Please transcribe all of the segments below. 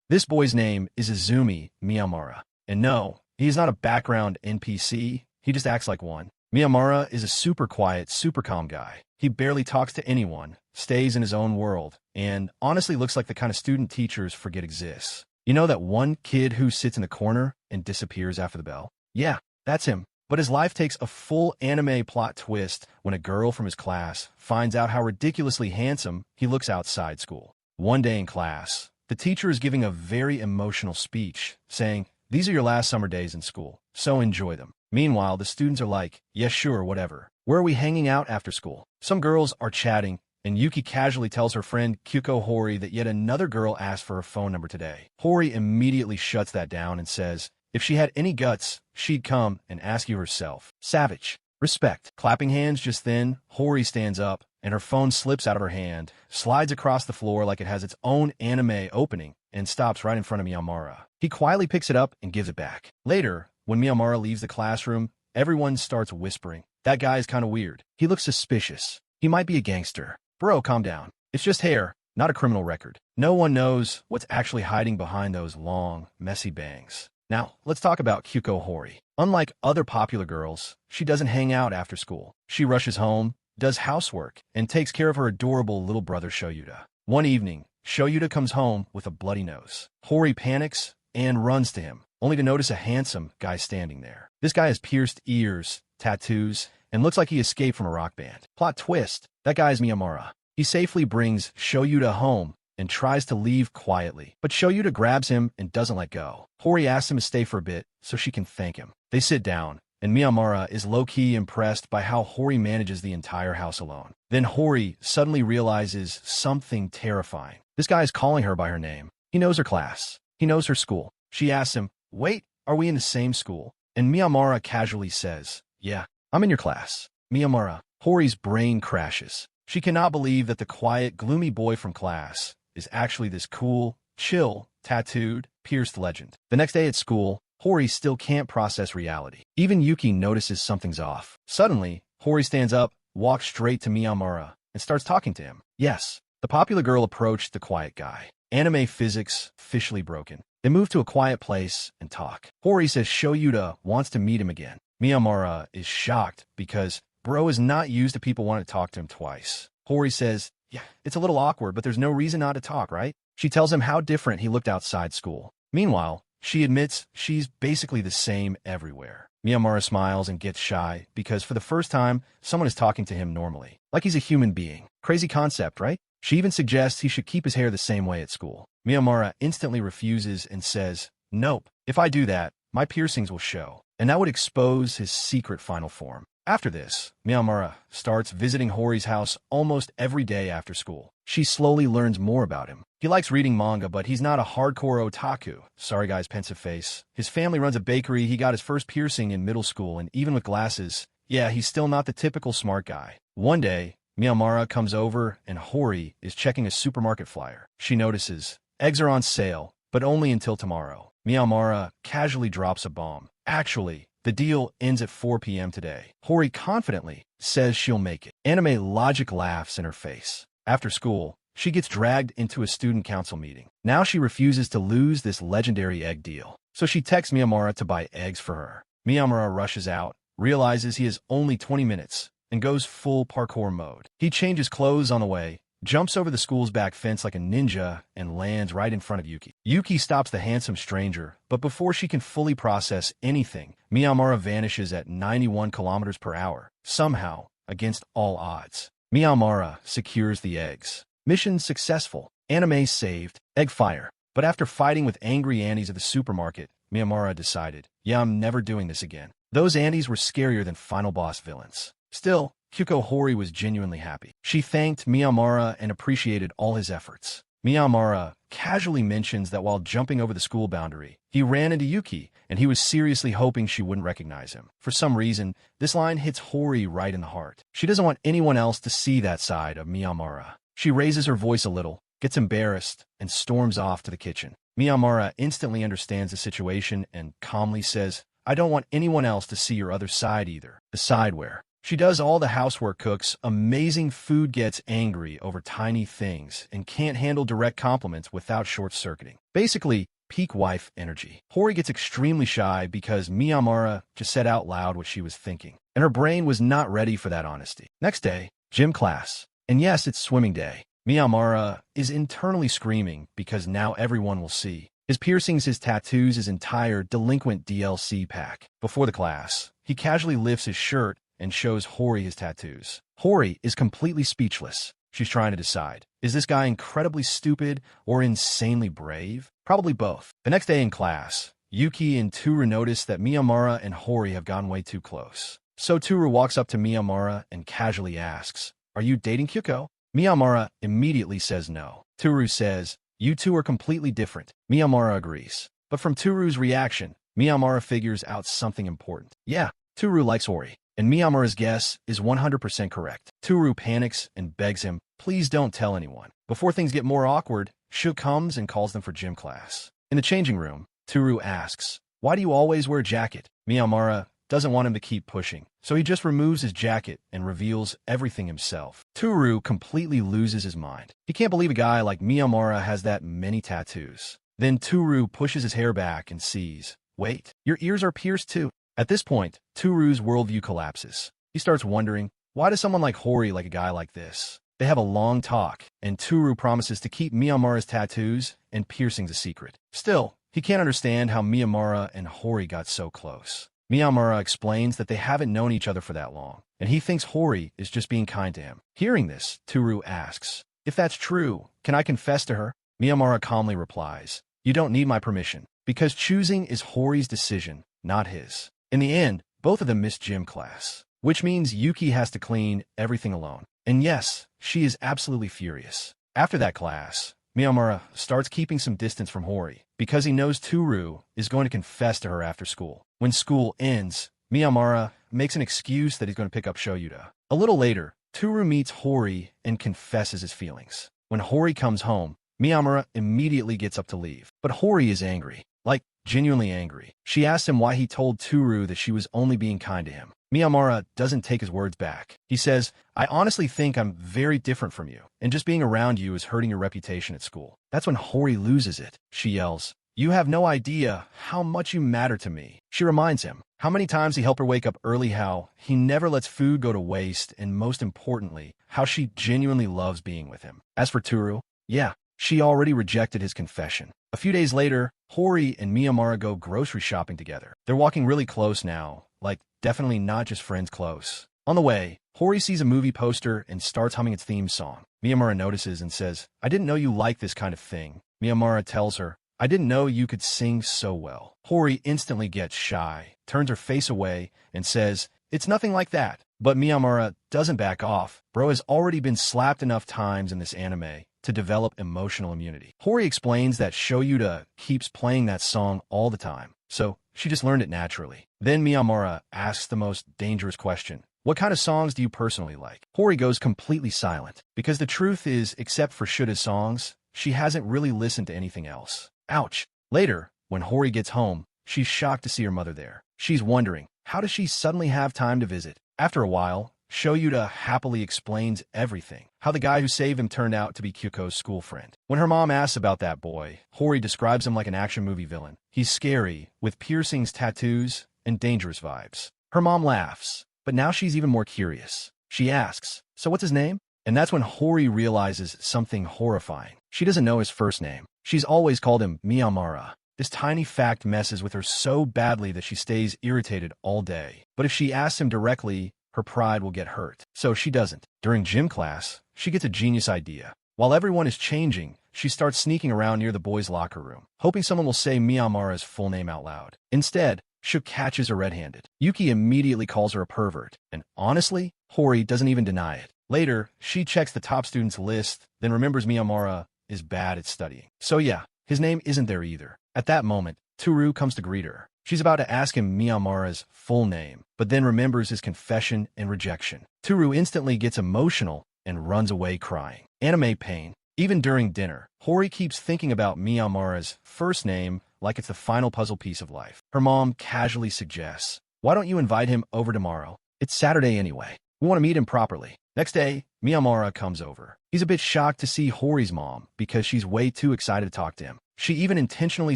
This boy's name is Izumi Miyamura. And no, he is not a background NPC, he just acts like one. Miyamura is a super quiet, super calm guy. He barely talks to anyone, stays in his own world, and honestly looks like the kind of student teachers forget exists. You know that one kid who sits in the corner and disappears after the bell? Yeah, that's him. But his life takes a full anime plot twist when a girl from his class finds out how ridiculously handsome he looks outside school. One day in class, the teacher is giving a very emotional speech, saying, "These are your last summer days in school, so enjoy them." Meanwhile, the students are like, "Yeah, sure, whatever. Where are we hanging out after school?" Some girls are chatting, and Yuki casually tells her friend Kyuko Hori that yet another girl asked for her phone number today. Hori immediately shuts that down and says, if she had any guts, she'd come and ask you herself. Savage. Respect. Clapping hands just then, Hori stands up, and her phone slips out of her hand, slides across the floor like it has its own anime opening, and stops right in front of Miyamura. He quietly picks it up and gives it back. Later, when Miyamura leaves the classroom, everyone starts whispering, "That guy's kinda weird. He looks suspicious. He might be a gangster." Bro, calm down. It's just hair, not a criminal record. No one knows what's actually hiding behind those long, messy bangs. Now, let's talk about Kyuko Hori. Unlike other popular girls, she doesn't hang out after school. She rushes home, does housework, and takes care of her adorable little brother Shoyuta. One evening, Shoyuta comes home with a bloody nose. Hori panics and runs to him, only to notice a handsome guy standing there. This guy has pierced ears, tattoos, and looks like he escaped from a rock band. Plot twist, that guy is Miyamura. He safely brings Shoyuta home and tries to leave quietly, but Shoyuta grabs him and doesn't let go. Hori asks him to stay for a bit so she can thank him. They sit down, and Miyamura is low-key impressed by how Hori manages the entire house alone. Then Hori suddenly realizes something terrifying. This guy is calling her by her name. He knows her class. He knows her school. She asks him, "Wait, are we in the same school?" And Miyamura casually says, "Yeah, I'm in your class." Miyamura. Hori's brain crashes. She cannot believe that the quiet, gloomy boy from class is actually this cool, chill, tattooed, pierced legend. The next day at school, Hori still can't process reality. Even Yuki notices something's off. Suddenly, Hori stands up, walks straight to Miyamura, and starts talking to him. Yes, the popular girl approached the quiet guy. Anime physics officially broken. They move to a quiet place and talk. Hori says Shoyuta wants to meet him again. Miyamura is shocked because bro is not used to people wanting to talk to him twice. Hori says, "Yeah, it's a little awkward, but there's no reason not to talk, right?" She tells him how different he looked outside school. Meanwhile, she admits she's basically the same everywhere. Miyamura smiles and gets shy because for the first time, someone is talking to him normally, like he's a human being. Crazy concept, right? She even suggests he should keep his hair the same way at school. Miyamura instantly refuses and says, "Nope, if I do that, my piercings will show, and that would expose his secret final form." After this, Miyamura starts visiting Hori's house almost every day after school. She slowly learns more about him. He likes reading manga, but he's not a hardcore otaku. Sorry guys, pensive face. His family runs a bakery, he got his first piercing in middle school, and even with glasses, yeah, he's still not the typical smart guy. One day, Miyamura comes over and Hori is checking a supermarket flyer. She notices, eggs are on sale, but only until tomorrow. Miyamura casually drops a bomb. Actually, the deal ends at 4 p.m. today. Hori confidently says she'll make it. Anime logic laughs in her face. After school, she gets dragged into a student council meeting. Now she refuses to lose this legendary egg deal. So she texts Miyamura to buy eggs for her. Miyamura rushes out, realizes he has only 20 minutes, and goes full parkour mode. He changes clothes on the way, jumps over the school's back fence like a ninja, and lands right in front of Yuki. Yuki stops the handsome stranger, but before she can fully process anything, Miyamura vanishes at 91 kilometers per hour, somehow, against all odds. Miyamura secures the eggs. Mission successful. Anime saved. Egg fire. But after fighting with angry Annies at the supermarket, Miyamura decided, yeah, I'm never doing this again. Those Annies were scarier than final boss villains. Still, Kyuko Hori was genuinely happy. She thanked Miyamura and appreciated all his efforts. Miyamura casually mentions that while jumping over the school boundary, he ran into Yuki, and he was seriously hoping she wouldn't recognize him. For some reason, this line hits Hori right in the heart. She doesn't want anyone else to see that side of Miyamura. She raises her voice a little, gets embarrassed, and storms off to the kitchen. Miyamura instantly understands the situation and calmly says, I don't want anyone else to see your other side either. The side where She does all the housework, cooks amazing food, gets angry over tiny things, and can't handle direct compliments without short-circuiting. Basically, peak wife energy. Hori gets extremely shy because Miyamura just said out loud what she was thinking, and her brain was not ready for that honesty. Next day, gym class. And yes, it's swimming day. Miyamura is internally screaming because now everyone will see his piercings, his tattoos, his entire delinquent DLC pack. Before the class, he casually lifts his shirt and shows Hori his tattoos. Hori is completely speechless. She's trying to decide, is this guy incredibly stupid or insanely brave? Probably both. The next day in class, Yuki and Toru notice that Miyamura and Hori have gone way too close. So Toru walks up to Miyamura and casually asks, "Are you dating Kyuko?" Miyamura immediately says no. Toru says, "You two are completely different." Miyamura agrees. But from Toru's reaction, Miyamura figures out something important. Yeah, Toru likes Hori, and Miyamura's guess is 100% correct. Toru panics and begs him, "Please don't tell anyone." Before things get more awkward, Shu comes and calls them for gym class. In the changing room, Toru asks, "Why do you always wear a jacket?" Miyamura doesn't want him to keep pushing, so he just removes his jacket and reveals everything himself. Toru completely loses his mind. He can't believe a guy like Miyamura has that many tattoos. Then Toru pushes his hair back and sees, wait, your ears are pierced too. At this point, Toru's worldview collapses. He starts wondering, why does someone like Hori like a guy like this? They have a long talk, and Toru promises to keep Miyamura's tattoos and piercings a secret. Still, he can't understand how Miyamura and Hori got so close. Miyamura explains that they haven't known each other for that long, and he thinks Hori is just being kind to him. Hearing this, Toru asks, "If that's true, can I confess to her?" Miyamura calmly replies, "You don't need my permission, because choosing is Hori's decision, not his." In the end, both of them miss gym class, which means Yuki has to clean everything alone. And yes, she is absolutely furious. After that class, Miyamura starts keeping some distance from Hori because he knows Toru is going to confess to her after school. When school ends, Miyamura makes an excuse that he's going to pick up Shoyuta. A little later, Toru meets Hori and confesses his feelings. When Hori comes home, Miyamura immediately gets up to leave. But Hori is angry, like genuinely angry. She asks him why he told Toru that she was only being kind to him. Miyamura doesn't take his words back. He says, "I honestly think I'm very different from you, and just being around you is hurting your reputation at school." That's when Hori loses it. She yells, "You have no idea how much you matter to me." She reminds him how many times he helped her wake up early, how he never lets food go to waste, and most importantly, how she genuinely loves being with him. As for Toru, yeah, she already rejected his confession. A few days later, Hori and Miyamura go grocery shopping together. They're walking really close now, like definitely not just friends close. On the way, Hori sees a movie poster and starts humming its theme song. Miyamura notices and says, "I didn't know you liked this kind of thing." Miyamura tells her, "I didn't know you could sing so well." Hori instantly gets shy, turns her face away, and says, "It's nothing like that." But Miyamura doesn't back off. Bro has already been slapped enough times in this anime to develop emotional immunity. Hori explains that Shoyuta keeps playing that song all the time, so she just learned it naturally. Then Miyamura asks the most dangerous question. What kind of songs do you personally like? Hori goes completely silent, because the truth is, except for Shuta's songs, she hasn't really listened to anything else. Ouch. Later, when Hori gets home, she's shocked to see her mother there. She's wondering, how does she suddenly have time to visit? After a while, Shoyuta happily explains everything. How the guy who saved him turned out to be Kyuko's school friend. When her mom asks about that boy, Hori describes him like an action movie villain. He's scary, with piercings, tattoos, and dangerous vibes. Her mom laughs, but now she's even more curious. She asks, "So what's his name?" And that's when Hori realizes something horrifying. She doesn't know his first name. She's always called him Miyamura. This tiny fact messes with her so badly that she stays irritated all day. But if she asks him directly, her pride will get hurt. So she doesn't. During gym class, she gets a genius idea. While everyone is changing, she starts sneaking around near the boys' locker room, hoping someone will say Miyamura's full name out loud. Instead, Shu catches her red-handed. Yuki immediately calls her a pervert, and honestly, Hori doesn't even deny it. Later, she checks the top students list, then remembers Miyamura is bad at studying. So yeah, his name isn't there either. At that moment, Toru comes to greet her. She's about to ask him Miyamura's full name, but then remembers his confession and rejection. Toru instantly gets emotional and runs away crying. Anime pain. Even during dinner, Hori keeps thinking about Miyamura's first name like it's the final puzzle piece of life. Her mom casually suggests, "Why don't you invite him over tomorrow?" It's Saturday anyway. We want to meet him properly. Next day, Miyamura comes over. He's a bit shocked to see Hori's mom because she's way too excited to talk to him. She even intentionally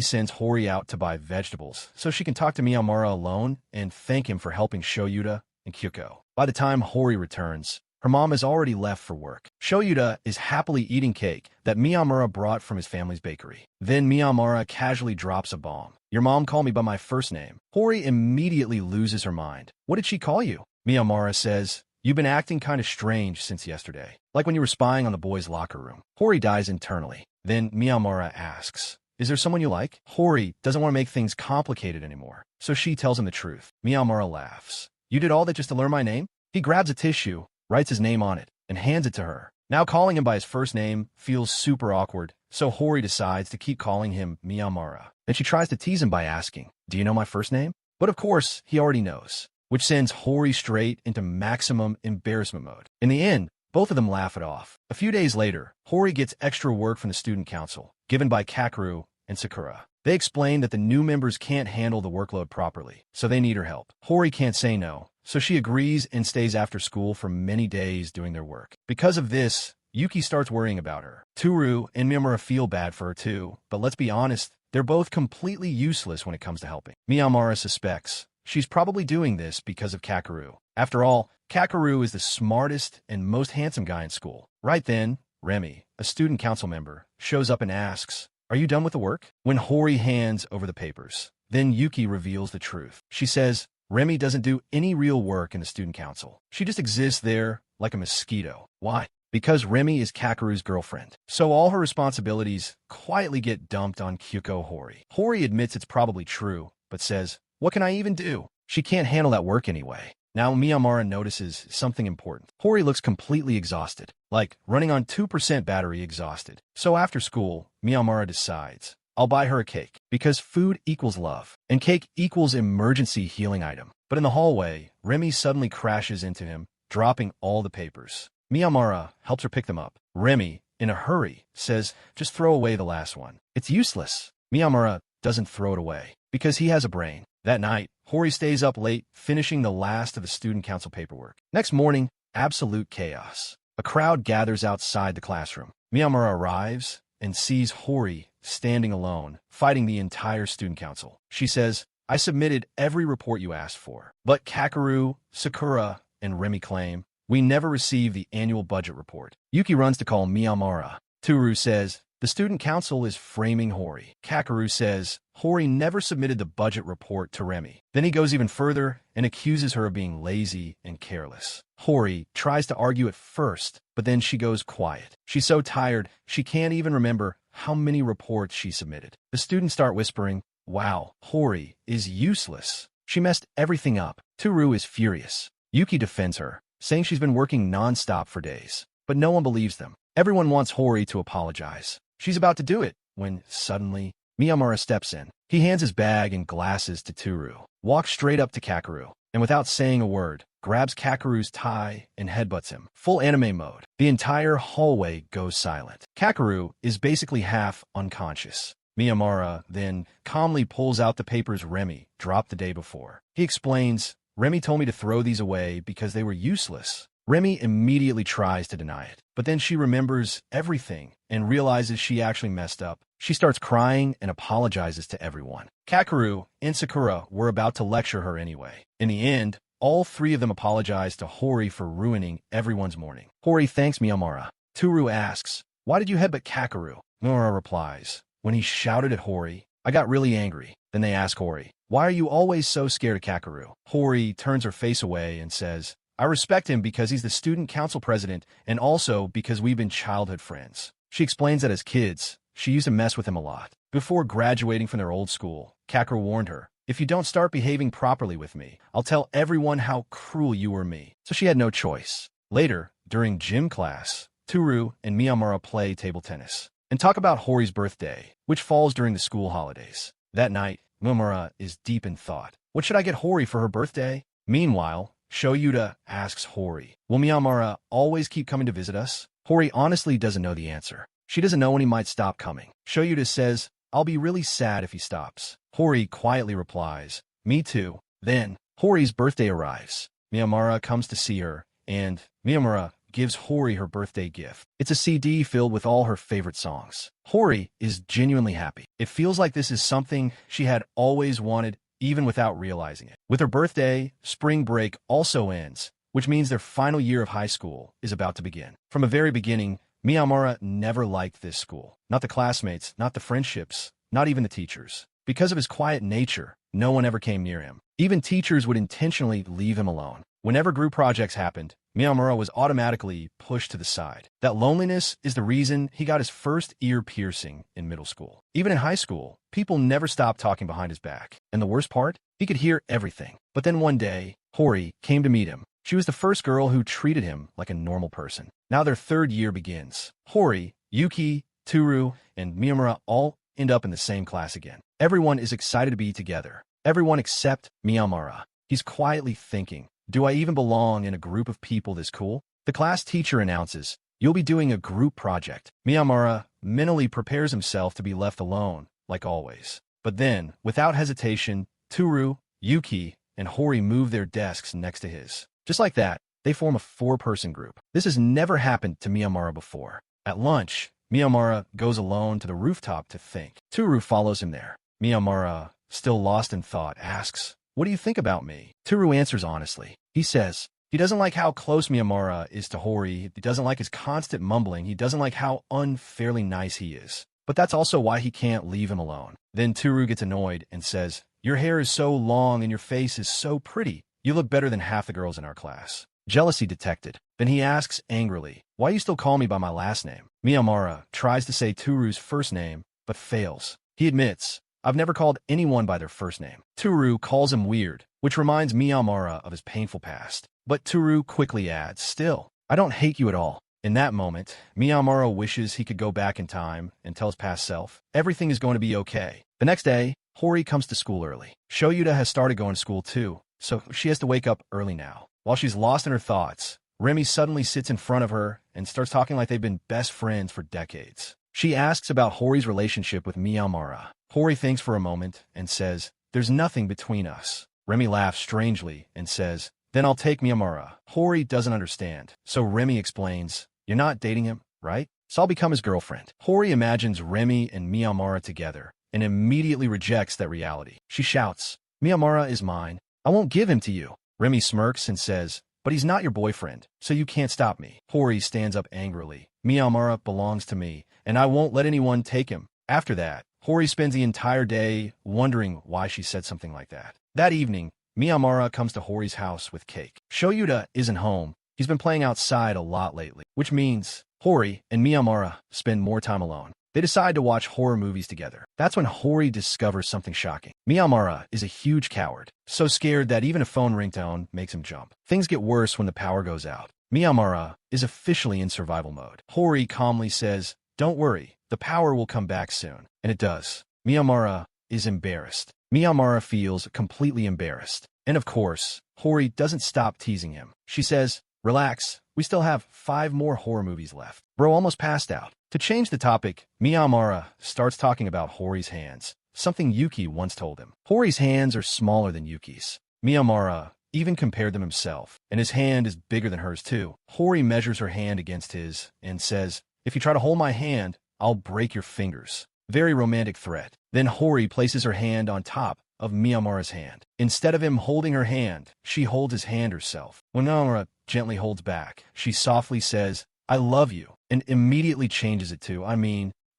sends Hori out to buy vegetables so she can talk to Miyamura alone and thank him for helping Shoyuta and Kyuko. By the time Hori returns, her mom has already left for work. Shoyuta is happily eating cake that Miyamura brought from his family's bakery. Then Miyamura casually drops a bomb. Your mom called me by my first name. Hori immediately loses her mind. What did she call you? Miyamura says, you've been acting kind of strange since yesterday, like when you were spying on the boys' locker room. Hori dies internally. Then Miyamura asks, is there someone you like? Hori doesn't want to make things complicated anymore, so she tells him the truth. Miyamura laughs. You did all that just to learn my name? He grabs a tissue, writes his name on it, and hands it to her. Now calling him by his first name feels super awkward, so Hori decides to keep calling him Miyamura. Then she tries to tease him by asking, do you know my first name? But of course, he already knows, which sends Hori straight into maximum embarrassment mode. In the end, both of them laugh it off. A few days later, Hori gets extra work from the student council, given by Kakeru and Sakura. They explain that the new members can't handle the workload properly, so they need her help. Hori can't say no, so she agrees and stays after school for many days doing their work. Because of this, Yuki starts worrying about her. Toru and Miyamura feel bad for her too, but let's be honest, they're both completely useless when it comes to helping. Miyamura suspects she's probably doing this because of Kakeru. After all, Kakeru is the smartest and most handsome guy in school. Right then, Remy, a student council member, shows up and asks, are you done with the work? When Hori hands over the papers, then Yuki reveals the truth. She says, Remy doesn't do any real work in the student council. She just exists there like a mosquito. Why? Because Remy is Kakeru's girlfriend. So all her responsibilities quietly get dumped on Kyuko Hori. Hori admits it's probably true, but says, what can I even do? She can't handle that work anyway. Now Miyamura notices something important. Hori looks completely exhausted, like running on 2% battery exhausted. So after school, Miyamura decides, I'll buy her a cake, because food equals love, and cake equals emergency healing item. But in the hallway, Remy suddenly crashes into him, dropping all the papers. Miyamura helps her pick them up. Remy, in a hurry, says, just throw away the last one. It's useless. Miyamura doesn't throw it away, because he has a brain. That night, Hori stays up late, finishing the last of the student council paperwork. Next morning, absolute chaos. A crowd gathers outside the classroom. Miyamura arrives and sees Hori standing alone, fighting the entire student council. She says, I submitted every report you asked for, but Kakeru, Sakura, and Remy claim we never received the annual budget report. Yuki runs to call Miyamura. Toru says, the student council is framing Hori. Kakeru says, Hori never submitted the budget report to Remy. Then he goes even further and accuses her of being lazy and careless. Hori tries to argue at first, but then she goes quiet. She's so tired, she can't even remember how many reports she submitted. The students start whispering, wow, Hori is useless. She messed everything up. Toru is furious. Yuki defends her, saying she's been working non-stop for days. But no one believes them. Everyone wants Hori to apologize. She's about to do it, when suddenly, Miyamura steps in. He hands his bag and glasses to Toru, walks straight up to Kakeru, and without saying a word, grabs Kakeru's tie and headbutts him. Full anime mode. The entire hallway goes silent. Kakeru is basically half unconscious. Miyamura then calmly pulls out the papers Remy dropped the day before. He explains, Remy told me to throw these away because they were useless. Remy immediately tries to deny it, but then she remembers everything and realizes she actually messed up. She starts crying and apologizes to everyone. Kakeru and Sakura were about to lecture her anyway. In the end, all three of them apologize to Hori for ruining everyone's morning. Hori thanks Miyamura. Toru asks, why did you headbutt Kakeru? Miyamura replies, when he shouted at Hori, I got really angry. Then they ask Hori, why are you always so scared of Kakeru? Hori turns her face away and says, I respect him because he's the student council president and also because we've been childhood friends. She explains that as kids, she used to mess with him a lot. Before graduating from their old school, Kakeru warned her, if you don't start behaving properly with me, I'll tell everyone how cruel you were me. So she had no choice. Later, during gym class, Toru and Miyamura play table tennis and talk about Hori's birthday, which falls during the school holidays. That night, Miyamura is deep in thought. What should I get Hori for her birthday? Meanwhile, Shoyuta asks Hori, will Miyamura always keep coming to visit us? Hori honestly doesn't know the answer. She doesn't know when he might stop coming. Shoyuta says, I'll be really sad if he stops. Hori quietly replies, me too. Then, Hori's birthday arrives. Miyamura comes to see her, and Miyamura gives Hori her birthday gift. It's a CD filled with all her favorite songs. Hori is genuinely happy. It feels like this is something she had always wanted, even without realizing it. With her birthday, spring break also ends, which means their final year of high school is about to begin. From the very beginning, Miyamura never liked this school. Not the classmates, not the friendships, not even the teachers. Because of his quiet nature, no one ever came near him. Even teachers would intentionally leave him alone. Whenever group projects happened, Miyamura was automatically pushed to the side. That loneliness is the reason he got his first ear piercing in middle school. Even in high school, people never stopped talking behind his back. And the worst part? He could hear everything. But then one day, Hori came to meet him. She was the first girl who treated him like a normal person. Now their third year begins. Hori, Yuki, Toru, and Miyamura all end up in the same class again. Everyone is excited to be together. Everyone except Miyamura. He's quietly thinking, do I even belong in a group of people this cool? The class teacher announces, you'll be doing a group project. Miyamura mentally prepares himself to be left alone, like always. But then, without hesitation, Toru, Yuki, and Hori move their desks next to his. Just like that, they form a four-person group. This has never happened to Miyamura before. At lunch, Miyamura goes alone to the rooftop to think. Toru follows him there. Miyamura, still lost in thought, asks, what do you think about me? Toru answers honestly. He says he doesn't like how close Miyamura is to Hori. He doesn't like his constant mumbling. He doesn't like how unfairly nice he is. But that's also why he can't leave him alone. Then Toru gets annoyed and says, your hair is so long and your face is so pretty. You look better than half the girls in our class. Jealousy detected. Then he asks angrily, why you still call me by my last name? Miyamura tries to say Toru's first name, but fails. He admits, I've never called anyone by their first name. Toru calls him weird, which reminds Miyamura of his painful past. But Toru quickly adds, still, I don't hate you at all. In that moment, Miyamura wishes he could go back in time and tell his past self, everything is going to be okay. The next day, Hori comes to school early. Shoyuta has started going to school too, so she has to wake up early now. While she's lost in her thoughts, Remy suddenly sits in front of her and starts talking like they've been best friends for decades. She asks about Hori's relationship with Miyamura. Hori thinks for a moment and says, there's nothing between us. Remy laughs strangely and says, then I'll take Miyamura. Hori doesn't understand, so Remy explains, you're not dating him, right? So I'll become his girlfriend. Hori imagines Remy and Miyamura together and immediately rejects that reality. She shouts, Miyamura is mine. I won't give him to you. Remy smirks and says, but he's not your boyfriend, so you can't stop me. Hori stands up angrily. Miyamura belongs to me, and I won't let anyone take him. After that, Hori spends the entire day wondering why she said something like that. That evening, Miyamura comes to Hori's house with cake. Shoyuta isn't home. He's been playing outside a lot lately, which means Hori and Miyamura spend more time alone. They decide to watch horror movies together. That's when Hori discovers something shocking. Miyamura is a huge coward, so scared that even a phone ringtone makes him jump. Things get worse when the power goes out. Miyamura is officially in survival mode. Hori calmly says, don't worry, the power will come back soon. And it does. Miyamura is embarrassed. Miyamura feels completely embarrassed. And of course, Hori doesn't stop teasing him. She says, relax, we still have 5 more horror movies left. Bro almost passed out. To change the topic, Miyamura starts talking about Hori's hands, something Yuki once told him. Hori's hands are smaller than Yuki's. Miyamura even compared them himself, and his hand is bigger than hers too. Hori measures her hand against his and says, if you try to hold my hand, I'll break your fingers. Very romantic threat. Then Hori places her hand on top of Miyamura's hand. Instead of him holding her hand, she holds his hand herself. When Miyamura gently holds back, she softly says, I love you, and immediately changes it to, I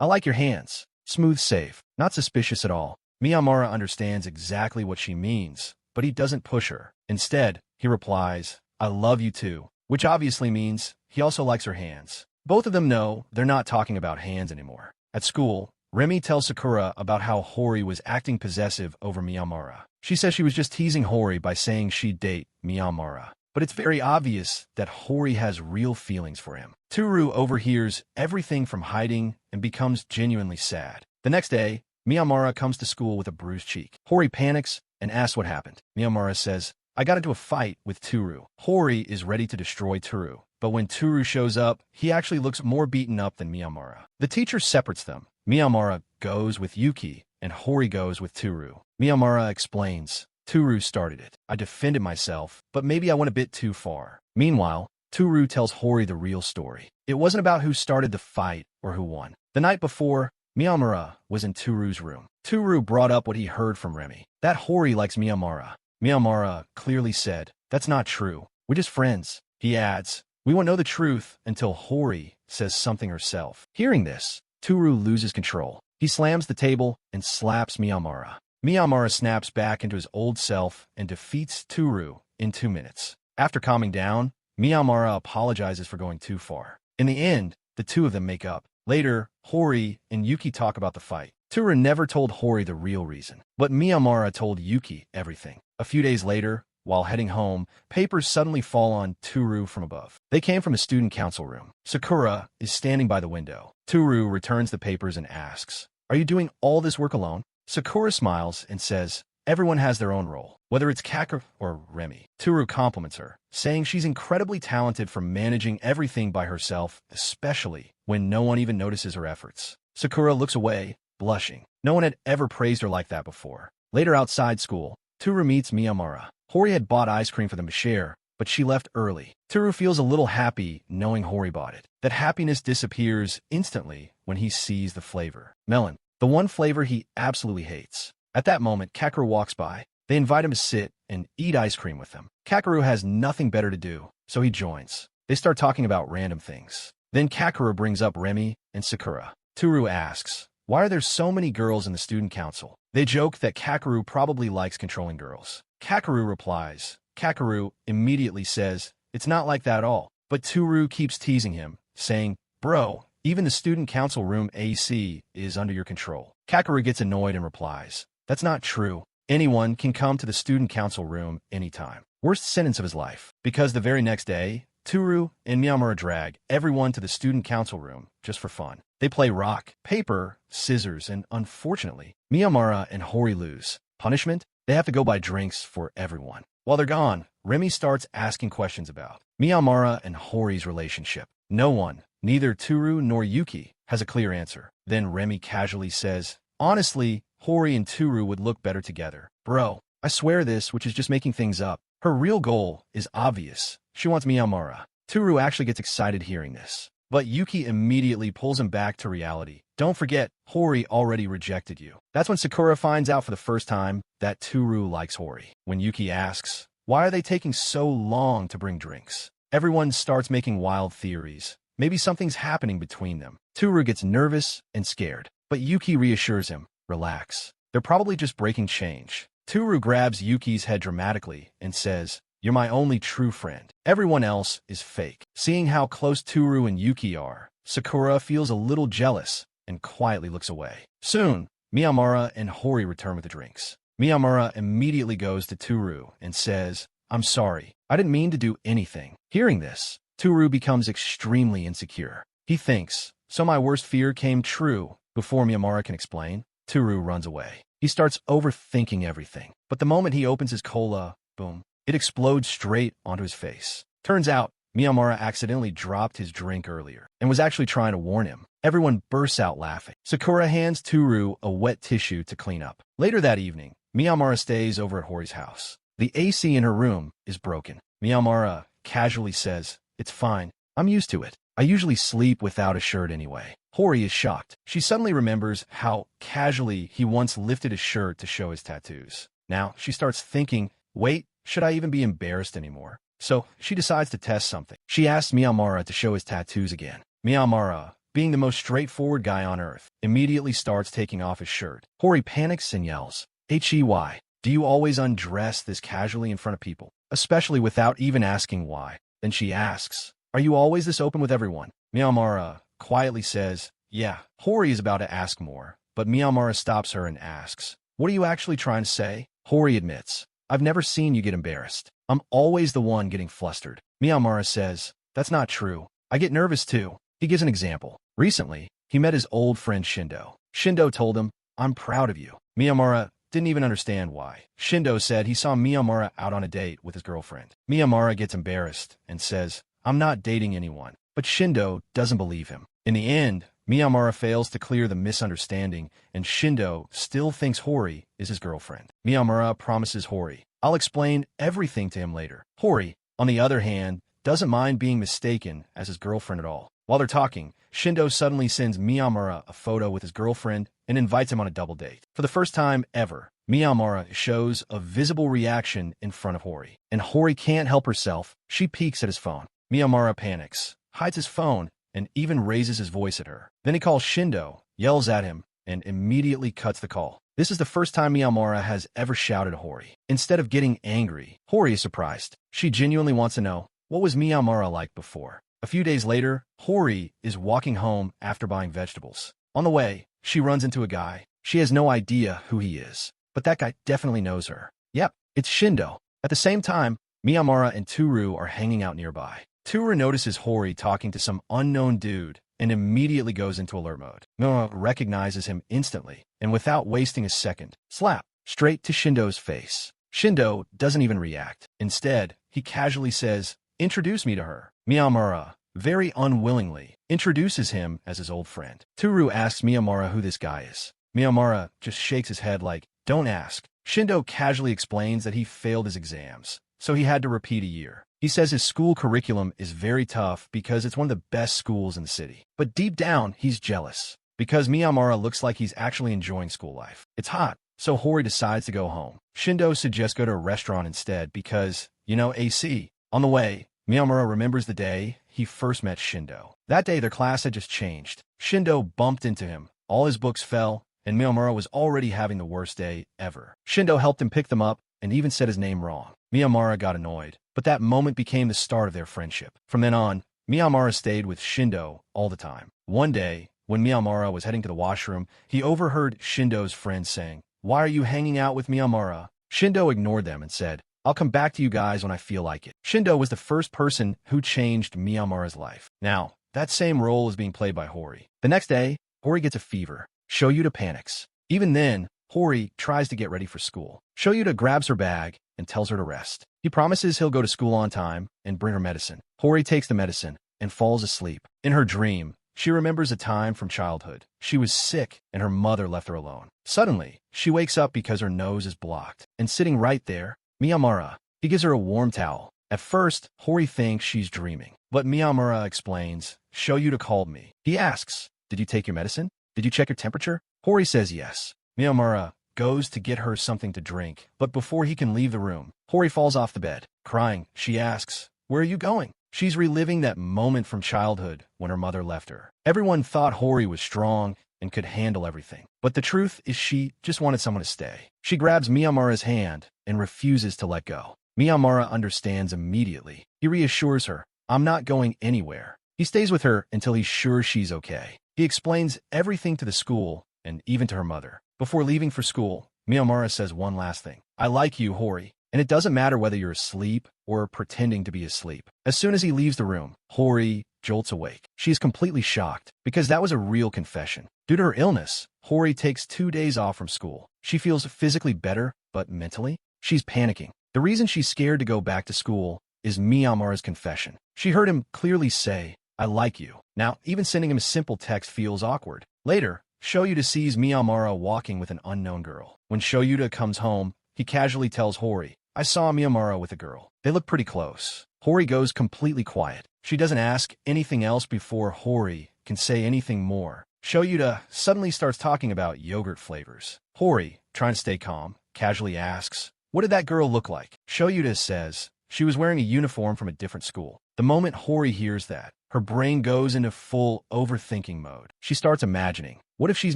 like your hands. Smooth safe, not suspicious at all. Miyamura understands exactly what she means, but he doesn't push her. Instead, he replies, I love you too, which obviously means he also likes her hands. Both of them know they're not talking about hands anymore. At school, Remy tells Sakura about how Hori was acting possessive over Miyamura. She says she was just teasing Hori by saying she'd date Miyamura. But it's very obvious that Hori has real feelings for him. Toru overhears everything from hiding and becomes genuinely sad. The next day, Miyamura comes to school with a bruised cheek. Hori panics and asks what happened. Miyamura says, I got into a fight with Toru. Hori is ready to destroy Toru. But when Toru shows up, he actually looks more beaten up than Miyamura. The teacher separates them. Miyamura goes with Yuki, and Hori goes with Toru. Miyamura explains, Toru started it. I defended myself, but maybe I went a bit too far. Meanwhile, Toru tells Hori the real story. It wasn't about who started the fight or who won. The night before, Miyamura was in Toru's room. Toru brought up what he heard from Remy, that Hori likes Miyamura. Miyamura clearly said, "That's not true. We're just friends." He adds, "We won't know the truth until Hori says something herself." Hearing this, Toru loses control. He slams the table and slaps Miyamura. Miyamura snaps back into his old self and defeats Toru in 2 minutes. After calming down, Miyamura apologizes for going too far. In the end, the two of them make up. Later, Hori and Yuki talk about the fight. Toru never told Hori the real reason, but Miyamura told Yuki everything. A few days later, while heading home, papers suddenly fall on Toru from above. They came from the student council room. Sakura is standing by the window. Toru returns the papers and asks, "Are you doing all this work alone?" Sakura smiles and says, "Everyone has their own role, whether it's Kakeru or Remy." Toru compliments her, saying she's incredibly talented for managing everything by herself, especially when no one even notices her efforts. Sakura looks away, blushing. No one had ever praised her like that before. Later outside school, Toru meets Miyamura. Hori had bought ice cream for them to share, but she left early. Toru feels a little happy knowing Hori bought it. That happiness disappears instantly when he sees the flavor. Melon, the one flavor he absolutely hates. At that moment, Kakeru walks by. They invite him to sit and eat ice cream with them. Kakeru has nothing better to do, so he joins. They start talking about random things. Then Kakeru brings up Remy and Sakura. Toru asks, "Why are there so many girls in the student council?" They joke that Kakeru probably likes controlling girls. Kakeru replies. Kakeru immediately says, "It's not like that at all." But Toru keeps teasing him, saying, "Bro, even the student council room AC is under your control." Kakeru gets annoyed and replies, "That's not true. Anyone can come to the student council room anytime." Worst sentence of his life. Because the very next day, Toru and Miyamura drag everyone to the student council room just for fun. They play rock, paper, scissors, and unfortunately, Miyamura and Hori lose. Punishment? They have to go buy drinks for everyone. While they're gone, Remy starts asking questions about Miyamura and Hori's relationship. No one, neither Toru nor Yuki, has a clear answer. Then Remy casually says, "Honestly, Hori and Toru would look better together." Bro, I swear this, which is just making things up. Her real goal is obvious. She wants Miyamura. Toru actually gets excited hearing this. But Yuki immediately pulls him back to reality. Don't forget, Hori already rejected you. That's when Sakura finds out for the first time that Toru likes Hori. When Yuki asks, "Why are they taking so long to bring drinks?" Everyone starts making wild theories. Maybe something's happening between them. Toru gets nervous and scared, but Yuki reassures him, "Relax. They're probably just breaking change." Toru grabs Yuki's head dramatically and says, "You're my only true friend. Everyone else is fake." Seeing how close Toru and Yuki are, Sakura feels a little jealous and quietly looks away. Soon, Miyamura and Hori return with the drinks. Miyamura immediately goes to Toru and says, "I'm sorry. I didn't mean to do anything." Hearing this, Toru becomes extremely insecure. He thinks, "So my worst fear came true." Before Miyamura can explain, Toru runs away. He starts overthinking everything. But the moment he opens his cola, boom, it explodes straight onto his face. Turns out, Miyamura accidentally dropped his drink earlier and was actually trying to warn him. Everyone bursts out laughing. Sakura hands Toru a wet tissue to clean up. Later that evening, Miyamura stays over at Hori's house. The AC in her room is broken. Miyamura casually says, "It's fine. I'm used to it. I usually sleep without a shirt anyway." Hori is shocked. She suddenly remembers how casually he once lifted his shirt to show his tattoos. Now, she starts thinking, wait, should I even be embarrassed anymore? So, she decides to test something. She asks Miyamura to show his tattoos again. Miyamura, being the most straightforward guy on earth, immediately starts taking off his shirt. Hori panics and yells, "Hey, do you always undress this casually in front of people? Especially without even asking why?" Then she asks, "Are you always this open with everyone?" Miyamura quietly says, "Yeah." Hori is about to ask more, but Miyamura stops her and asks, "What are you actually trying to say?" Hori admits, "I've never seen you get embarrassed. I'm always the one getting flustered." Miyamura says, "That's not true. I get nervous too." He gives an example. Recently, he met his old friend Shindo. Shindo told him, "I'm proud of you." Miyamura didn't even understand why. Shindo said he saw Miyamura out on a date with his girlfriend. Miyamura gets embarrassed and says, "I'm not dating anyone." But Shindo doesn't believe him. In the end, Miyamura fails to clear the misunderstanding, and Shindo still thinks Hori is his girlfriend. Miyamura promises Hori, "I'll explain everything to him later." Hori, on the other hand, doesn't mind being mistaken as his girlfriend at all. While they're talking, Shindo suddenly sends Miyamura a photo with his girlfriend and invites him on a double date. For the first time ever, Miyamura shows a visible reaction in front of Hori, and Hori can't help herself. She peeks at his phone. Miyamura panics, hides his phone, and even raises his voice at her. Then he calls Shindo, yells at him, and immediately cuts the call. This is the first time Miyamura has ever shouted at Hori. Instead of getting angry, Hori is surprised. She genuinely wants to know, what was Miyamura like before? A few days later, Hori is walking home after buying vegetables. On the way, she runs into a guy. She has no idea who he is, but that guy definitely knows her. Yep, it's Shindo. At the same time, Miyamura and Toru are hanging out nearby. Toru notices Hori talking to some unknown dude and immediately goes into alert mode. Miyamura recognizes him instantly, and without wasting a second, slap straight to Shindo's face. Shindo doesn't even react. Instead, he casually says, "Introduce me to her." Miyamura, very unwillingly, introduces him as his old friend. Toru asks Miyamura who this guy is. Miyamura just shakes his head like, "Don't ask." Shindo casually explains that he failed his exams, so he had to repeat a year. He says his school curriculum is very tough because it's one of the best schools in the city. But deep down, he's jealous, because Miyamura looks like he's actually enjoying school life. It's hot, so Hori decides to go home. Shindo suggests go to a restaurant instead because, AC. On the way, Miyamura remembers the day he first met Shindo. That day, their class had just changed. Shindo bumped into him. All his books fell, and Miyamura was already having the worst day ever. Shindo helped him pick them up and even said his name wrong. Miyamura got annoyed, but that moment became the start of their friendship. From then on, Miyamura stayed with Shindo all the time. One day, when Miyamura was heading to the washroom, he overheard Shindo's friends saying, "Why are you hanging out with Miyamura?" Shindo ignored them and said, "I'll come back to you guys when I feel like it." Shindo was the first person who changed Miyamura's life. Now, that same role is being played by Hori. The next day, Hori gets a fever. Shoyuta panics. Even then, Hori tries to get ready for school. Shoyuta grabs her bag and tells her to rest. He promises he'll go to school on time and bring her medicine. Hori takes the medicine and falls asleep. In her dream, she remembers a time from childhood. She was sick and her mother left her alone. Suddenly, she wakes up because her nose is blocked. And sitting right there, Miyamura. He gives her a warm towel. At first, Hori thinks she's dreaming. But Miyamura explains, "Shoyuta called me." He asks, "Did you take your medicine? Did you check your temperature?" Hori says yes. Miyamura goes to get her something to drink, but before he can leave the room, Hori falls off the bed. Crying, she asks, "Where are you going?" She's reliving that moment from childhood when her mother left her. Everyone thought Hori was strong and could handle everything. But the truth is she just wanted someone to stay. She grabs Miyamura's hand and refuses to let go. Miyamura understands immediately. He reassures her, "I'm not going anywhere." He stays with her until he's sure she's okay. He explains everything to the school and even to her mother. Before leaving for school, Miyamura says one last thing. "I like you, Hori, and it doesn't matter whether you're asleep or pretending to be asleep." As soon as he leaves the room, Hori jolts awake. She is completely shocked because that was a real confession. Due to her illness, Hori takes 2 days off from school. She feels physically better, but mentally, she's panicking. The reason she's scared to go back to school is Miyamura's confession. She heard him clearly say, "I like you." Now, even sending him a simple text feels awkward. Later, Shoyuta sees Miyamura walking with an unknown girl. When Shoyuta comes home, he casually tells Hori, "I saw Miyamura with a girl. They look pretty close." Hori goes completely quiet. She doesn't ask anything else before Hori can say anything more. Shoyuta suddenly starts talking about yogurt flavors. Hori, trying to stay calm, casually asks, "What did that girl look like?" Shoyuta says she was wearing a uniform from a different school. The moment Hori hears that, her brain goes into full overthinking mode. She starts imagining, what if she's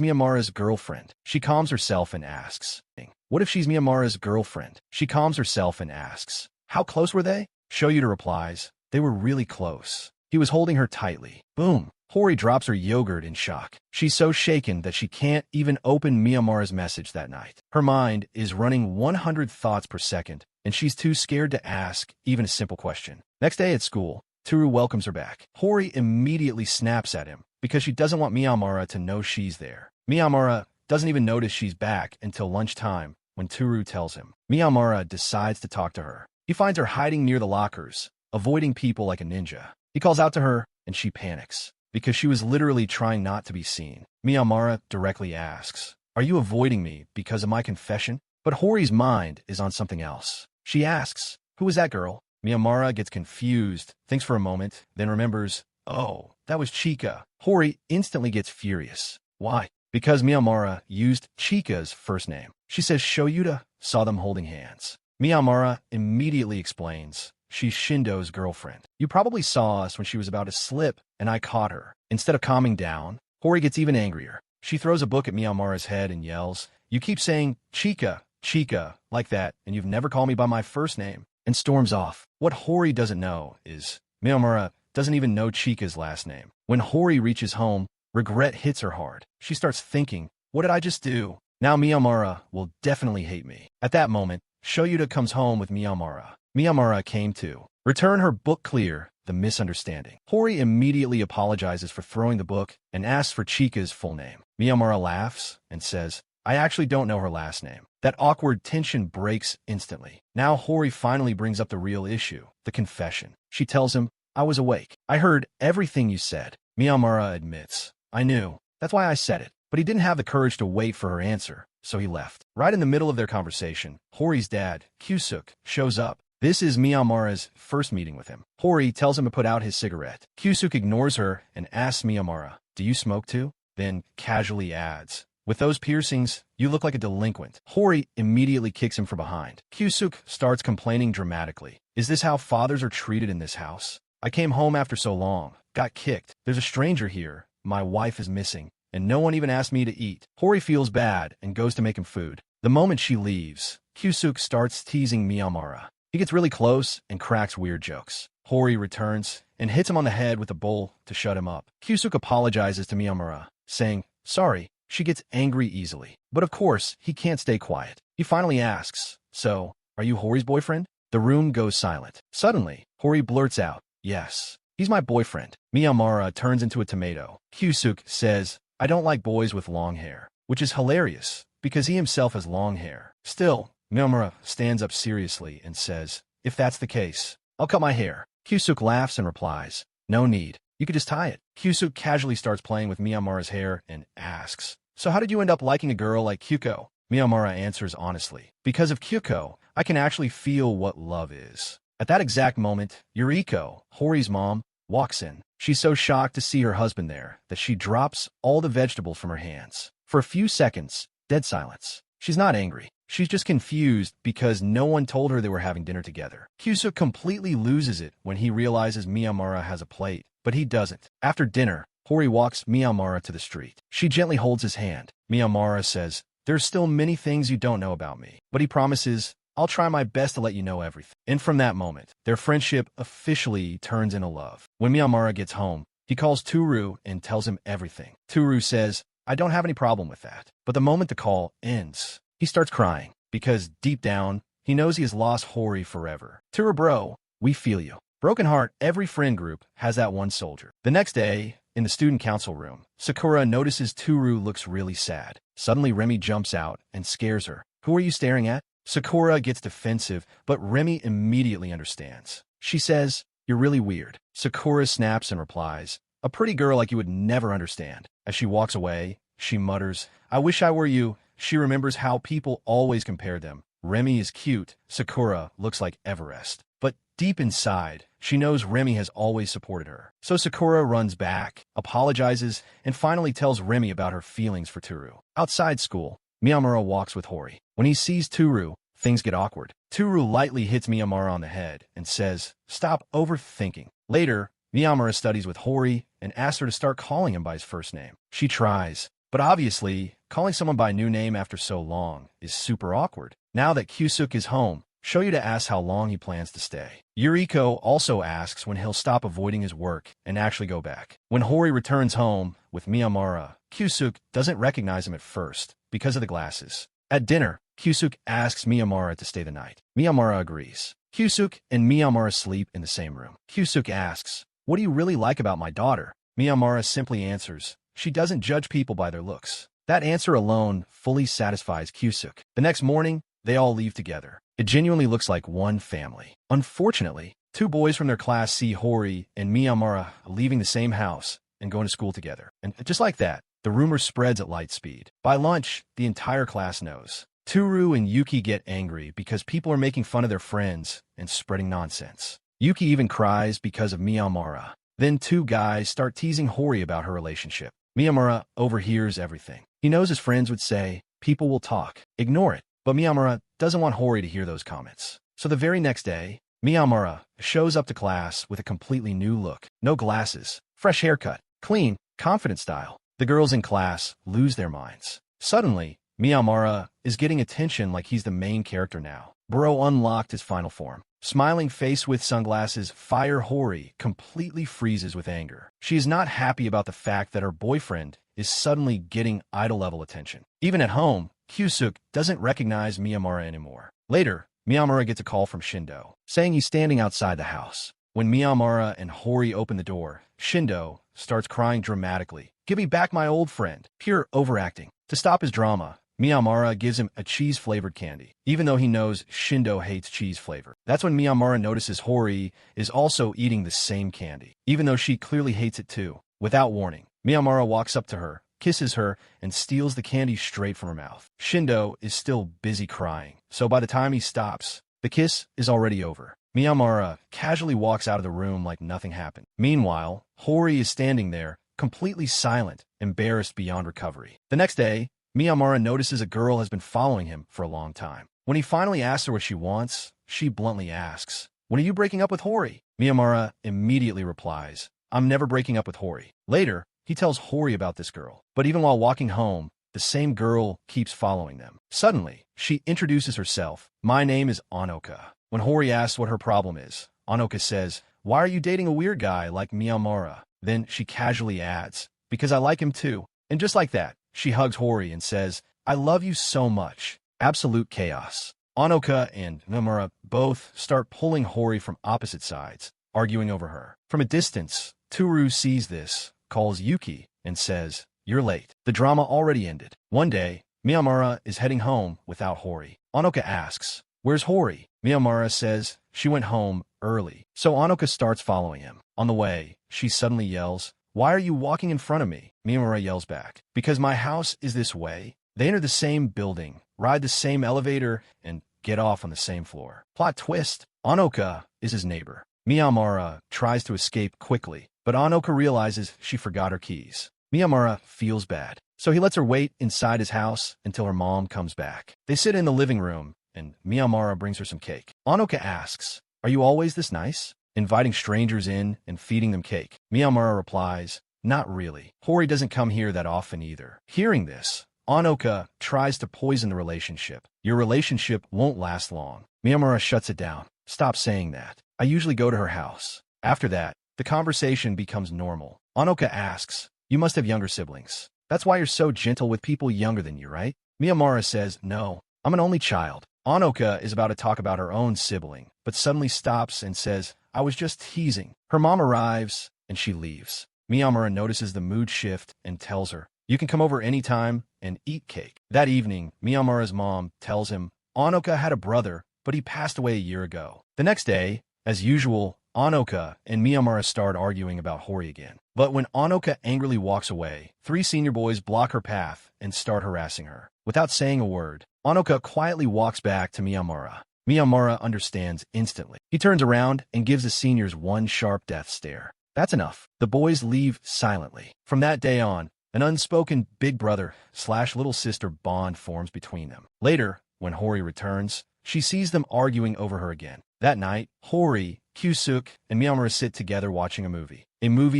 Miyamura's girlfriend? She calms herself and asks, "What if she's Miyamura's girlfriend?" She calms herself and asks, "How close were they?" Shoyuta replies, "They were really close. He was holding her tightly." Boom. Hori drops her yogurt in shock. She's so shaken that she can't even open Miyamura's message that night. Her mind is running 100 thoughts per second, and she's too scared to ask even a simple question. Next day at school, Toru welcomes her back. Hori immediately snaps at him because she doesn't want Miyamura to know she's there. Miyamura doesn't even notice she's back until lunchtime when Toru tells him. Miyamura decides to talk to her. He finds her hiding near the lockers, avoiding people like a ninja. He calls out to her, and she panics. because she was literally trying not to be seen. Miyamura directly asks, "Are you avoiding me because of my confession?" But Hori's mind is on something else. She asks, "Who was that girl?" Miyamura gets confused, thinks for a moment, then remembers, "Oh, that was Chika." Hori instantly gets furious. Why? Because Miyamura used Chika's first name. She says Shoyuta saw them holding hands. Miyamura immediately explains, "She's Shindo's girlfriend. You probably saw us when she was about to slip, and I caught her." Instead of calming down, Hori gets even angrier. She throws a book at Miyamura's head and yells, "You keep saying Chika, Chika, like that, and you've never called me by my first name," and storms off. What Hori doesn't know is Miyamura doesn't even know Chika's last name. When Hori reaches home, regret hits her hard. She starts thinking, "What did I just do? Now Miyamura will definitely hate me." At that moment, Shoyuta comes home with Miyamura. Miyamura came to return her book clear the misunderstanding. Hori immediately apologizes for throwing the book and asks for Chika's full name. Miyamura laughs and says, "I actually don't know her last name." That awkward tension breaks instantly. Now Hori finally brings up the real issue, the confession. She tells him, "I was awake. I heard everything you said." Miyamura admits, "I knew. That's why I said it." But he didn't have the courage to wait for her answer, so he left. Right in the middle of their conversation, Hori's dad, Kyusuk, shows up. This is Miyamura's first meeting with him. Hori tells him to put out his cigarette. Kyusuk ignores her and asks Miyamura, "Do you smoke too?" Then casually adds, "With those piercings, you look like a delinquent." Hori immediately kicks him from behind. Kyusuk starts complaining dramatically. "Is this how fathers are treated in this house? I came home after so long, got kicked. There's a stranger here. My wife is missing, and no one even asked me to eat." Hori feels bad and goes to make him food. The moment she leaves, Kyusuk starts teasing Miyamura. He gets really close and cracks weird jokes. Hori returns and hits him on the head with a bowl to shut him up. Kyusuk apologizes to Miyamura, saying, "Sorry." She gets angry easily. But of course, he can't stay quiet. He finally asks, "So, are you Hori's boyfriend?" The room goes silent. Suddenly, Hori blurts out, "Yes, he's my boyfriend." Miyamura turns into a tomato. Kyusuk says, "I don't like boys with long hair," which is hilarious, because he himself has long hair. Still, Miyamura stands up seriously and says, "If that's the case, I'll cut my hair." Kyusuk laughs and replies, "No need. You could just tie it." Kyusuk casually starts playing with Miyamura's hair and asks, "So how did you end up liking a girl like Kyuko?" Miyamura answers honestly, "Because of Kyuko, I can actually feel what love is." At that exact moment, Yuriko, Hori's mom, walks in. She's so shocked to see her husband there that she drops all the vegetables from her hands. For a few seconds, dead silence. She's not angry. She's just confused because no one told her they were having dinner together. Kyusuk completely loses it when he realizes Miyamura has a plate, but he doesn't. After dinner, Hori walks Miyamura to the street. She gently holds his hand. Miyamura says, "There's still many things you don't know about me," but he promises, "I'll try my best to let you know everything." And from that moment, their friendship officially turns into love. When Miyamura gets home, he calls Toru and tells him everything. Toru says, "I don't have any problem with that." But the moment the call ends, he starts crying because deep down, he knows he has lost Hori forever. Toru bro, we feel you. Broken heart, every friend group has that one soldier. The next day, in the student council room, Sakura notices Toru looks really sad. Suddenly, Remy jumps out and scares her. "Who are you staring at?" Sakura gets defensive, but Remy immediately understands. She says, "You're really weird." Sakura snaps and replies, "A pretty girl like you would never understand." As she walks away, she mutters, "I wish I were you." She remembers how people always compared them. Remy is cute, Sakura looks like Everest. But deep inside, she knows Remy has always supported her. So Sakura runs back, apologizes, and finally tells Remy about her feelings for Toru. Outside school, Miyamura walks with Hori. When he sees Toru, things get awkward. Toru lightly hits Miyamura on the head and says, "Stop overthinking." Later, Miyamura studies with Hori and asks her to start calling him by his first name. She tries, but obviously, calling someone by a new name after so long is super awkward. Now that Kyusuk is home, Shoyuta asks how long he plans to stay. Yuriko also asks when he'll stop avoiding his work and actually go back. When Hori returns home with Miyamura, Kyusuk doesn't recognize him at first because of the glasses. At dinner, Kyusuk asks Miyamura to stay the night. Miyamura agrees. Kyusuk and Miyamura sleep in the same room. Kyusuk asks, "What do you really like about my daughter?" Miyamura simply answers, "She doesn't judge people by their looks." That answer alone fully satisfies Kyusuk. The next morning, they all leave together. It genuinely looks like one family. Unfortunately, two boys from their class see Hori and Miyamura leaving the same house and going to school together. And just like that, the rumor spreads at light speed. By lunch, the entire class knows. Toru and Yuki get angry because people are making fun of their friends and spreading nonsense. Yuki even cries because of Miyamura. Then two guys start teasing Hori about her relationship. Miyamura overhears everything. He knows his friends would say, "People will talk. Ignore it." But Miyamura doesn't want Hori to hear those comments. So the very next day, Miyamura shows up to class with a completely new look. No glasses, fresh haircut, clean, confident style. The girls in class lose their minds. Suddenly, Miyamura is getting attention like he's the main character now. Bro unlocked his final form. Smiling face with sunglasses, Fire Hori completely freezes with anger. She is not happy about the fact that her boyfriend is suddenly getting idol-level attention. Even at home, Kyusuk doesn't recognize Miyamura anymore. Later, Miyamura gets a call from Shindo, saying he's standing outside the house. When Miyamura and Hori open the door, Shindo starts crying dramatically. "Give me back my old friend." Pure overacting. To stop his drama, Miyamura gives him a cheese-flavored candy, even though he knows Shindo hates cheese flavor. That's when Miyamura notices Hori is also eating the same candy, even though she clearly hates it too. Without warning, Miyamura walks up to her, kisses her, and steals the candy straight from her mouth. Shindo is still busy crying, so by the time he stops, the kiss is already over. Miyamura casually walks out of the room like nothing happened. Meanwhile, Hori is standing there, completely silent, embarrassed beyond recovery. The next day, Miyamura notices a girl has been following him for a long time. When he finally asks her what she wants, she bluntly asks, "When are you breaking up with Hori?" Miyamura immediately replies, "I'm never breaking up with Hori." Later, he tells Hori about this girl, but even while walking home, the same girl keeps following them. Suddenly, she introduces herself. "My name is Anoka." When Hori asks what her problem is, Anoka says, "Why are you dating a weird guy like Miyamura?" Then she casually adds, "Because I like him too." And just like that, she hugs Hori and says, "I love you so much." Absolute chaos. Anoka and Miyamura both start pulling Hori from opposite sides, arguing over her. From a distance, Toru sees this, calls Yuki, and says, "You're late." The drama already ended. One day, Miyamura is heading home without Hori. Anoka asks, "Where's Hori?" Miyamura says she went home early. So Anoka starts following him. On the way, she suddenly yells, "Why are you walking in front of me?" Miyamura yells back, "Because my house is this way." They enter the same building, ride the same elevator, and get off on the same floor. Plot twist, Anoka is his neighbor. Miyamura tries to escape quickly, but Anoka realizes she forgot her keys. Miyamura feels bad, so he lets her wait inside his house until her mom comes back. They sit in the living room, and Miyamura brings her some cake. Anoka asks, "Are you always this nice?" Inviting strangers in and feeding them cake. Miyamura replies, "Not really. Hori doesn't come here that often either." Hearing this, Anoka tries to poison the relationship. "Your relationship won't last long." Miyamura shuts it down. "Stop saying that. I usually go to her house." After that, the conversation becomes normal. Anoka asks, "You must have younger siblings. That's why you're so gentle with people younger than you, right?" Miyamura says, "No, I'm an only child." Anoka is about to talk about her own sibling, but suddenly stops and says, "I was just teasing." Her mom arrives, and she leaves. Miyamura notices the mood shift and tells her, "You can come over anytime and eat cake." That evening, Miyamura's mom tells him Anoka had a brother, but he passed away a year ago. The next day, as usual, Anoka and Miyamura start arguing about Hori again. But when Anoka angrily walks away, three senior boys block her path and start harassing her. Without saying a word, Anoka quietly walks back to Miyamura. Miyamura understands instantly. He turns around and gives the seniors one sharp death stare. That's enough. The boys leave silently. From that day on, an unspoken big brother/little sister bond forms between them. Later, when Hori returns, she sees them arguing over her again. That night, Hori, Kyusuk, and Miyamura sit together watching a movie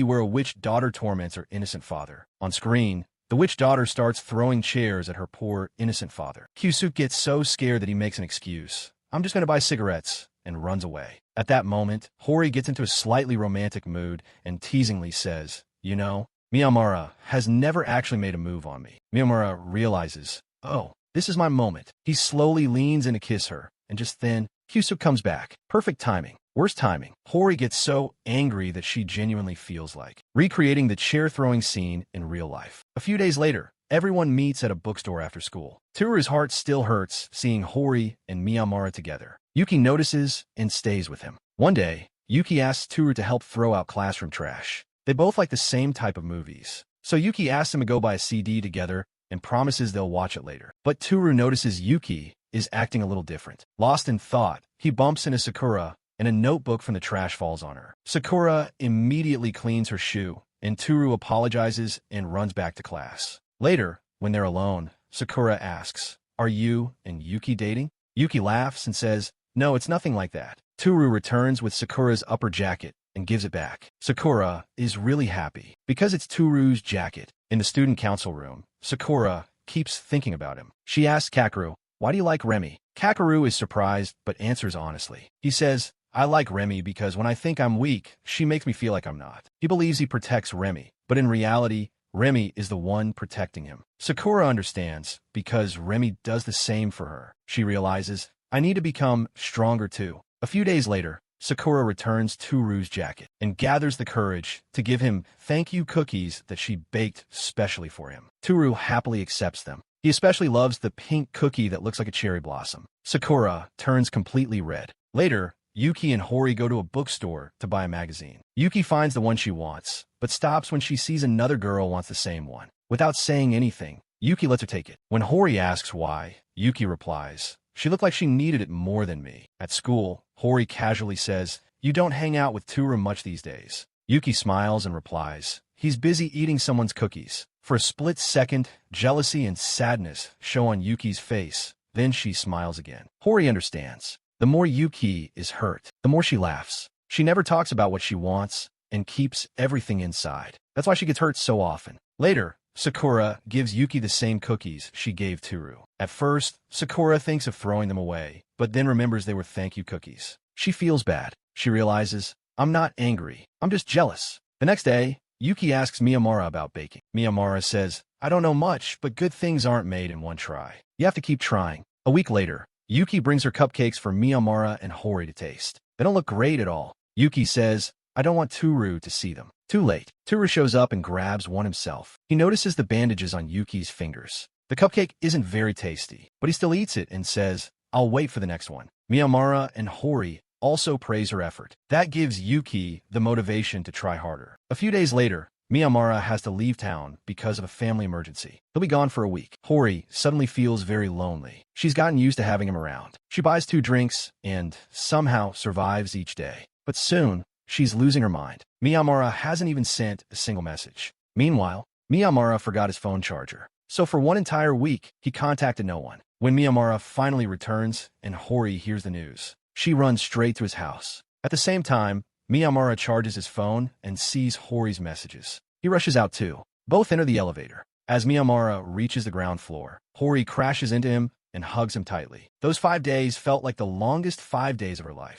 where a witch daughter torments her innocent father. On screen, the witch daughter starts throwing chairs at her poor, innocent father. Kyusuk gets so scared that he makes an excuse. "I'm just going to buy cigarettes," and runs away. At that moment, Hori gets into a slightly romantic mood and teasingly says, "You know, Miyamura has never actually made a move on me." Miyamura realizes, "Oh, this is my moment." He slowly leans in to kiss her, and just then, Kyusuk comes back. Perfect timing. Worst timing. Hori gets so angry that she genuinely feels like recreating the chair-throwing scene in real life. A few days later, everyone meets at a bookstore after school. Toru's heart still hurts seeing Hori and Miyamura together. Yuki notices and stays with him. One day, Yuki asks Toru to help throw out classroom trash. They both like the same type of movies. So Yuki asks him to go buy a CD together and promises they'll watch it later. But Toru notices Yuki is acting a little different. Lost in thought, he bumps into Sakura, and a notebook from the trash falls on her. Sakura immediately cleans her shoe, and Toru apologizes and runs back to class. Later, when they're alone, Sakura asks, "Are you and Yuki dating?" Yuki laughs and says, "No, it's nothing like that." Toru returns with Sakura's upper jacket and gives it back. Sakura is really happy because it's Toru's jacket. In the student council room, Sakura keeps thinking about him. She asks Kakeru, "Why do you like Remy?" Kakeru is surprised but answers honestly. He says, "I like Remy because when I think I'm weak, she makes me feel like I'm not." He believes he protects Remy, but in reality, Remy is the one protecting him. Sakura understands because Remy does the same for her. She realizes, "I need to become stronger too." A few days later, Sakura returns Toru's jacket and gathers the courage to give him thank you cookies that she baked specially for him. Toru happily accepts them. He especially loves the pink cookie that looks like a cherry blossom. Sakura turns completely red. Later, Yuki and Hori go to a bookstore to buy a magazine. Yuki finds the one she wants, but stops when she sees another girl wants the same one. Without saying anything, Yuki lets her take it. When Hori asks why, Yuki replies, "She looked like she needed it more than me." At school, Hori casually says, "You don't hang out with Toru much these days." Yuki smiles and replies, "He's busy eating someone's cookies." For a split second, jealousy and sadness show on Yuki's face. Then she smiles again. Hori understands. The more Yuki is hurt, the more she laughs. She never talks about what she wants and keeps everything inside. That's why she gets hurt so often. Later, Sakura gives Yuki the same cookies she gave Toru. At first, Sakura thinks of throwing them away, but then remembers they were thank you cookies. She feels bad. She realizes, "I'm not angry. I'm just jealous." The next day, Yuki asks Miyamura about baking. Miyamura says, "I don't know much, but good things aren't made in one try. You have to keep trying." A week later, Yuki brings her cupcakes for Miyamura and Hori to taste. They don't look great at all. Yuki says, "I don't want Toru to see them." Too late. Toru shows up and grabs one himself. He notices the bandages on Yuki's fingers. The cupcake isn't very tasty, but he still eats it and says, "I'll wait for the next one." Miyamura and Hori also praise her effort. That gives Yuki the motivation to try harder. A few days later, Miyamura has to leave town because of a family emergency. He'll be gone for a week. Hori suddenly feels very lonely. She's gotten used to having him around. She buys 2 drinks and somehow survives each day. But soon, she's losing her mind. Miyamura hasn't even sent a single message. Meanwhile, Miyamura forgot his phone charger. So for one entire week, he contacted no one. When Miyamura finally returns and Hori hears the news, she runs straight to his house. At the same time, Miyamura charges his phone and sees Hori's messages. He rushes out too. Both enter the elevator. As Miyamura reaches the ground floor, Hori crashes into him and hugs him tightly. Those 5 days felt like the longest 5 days of her life.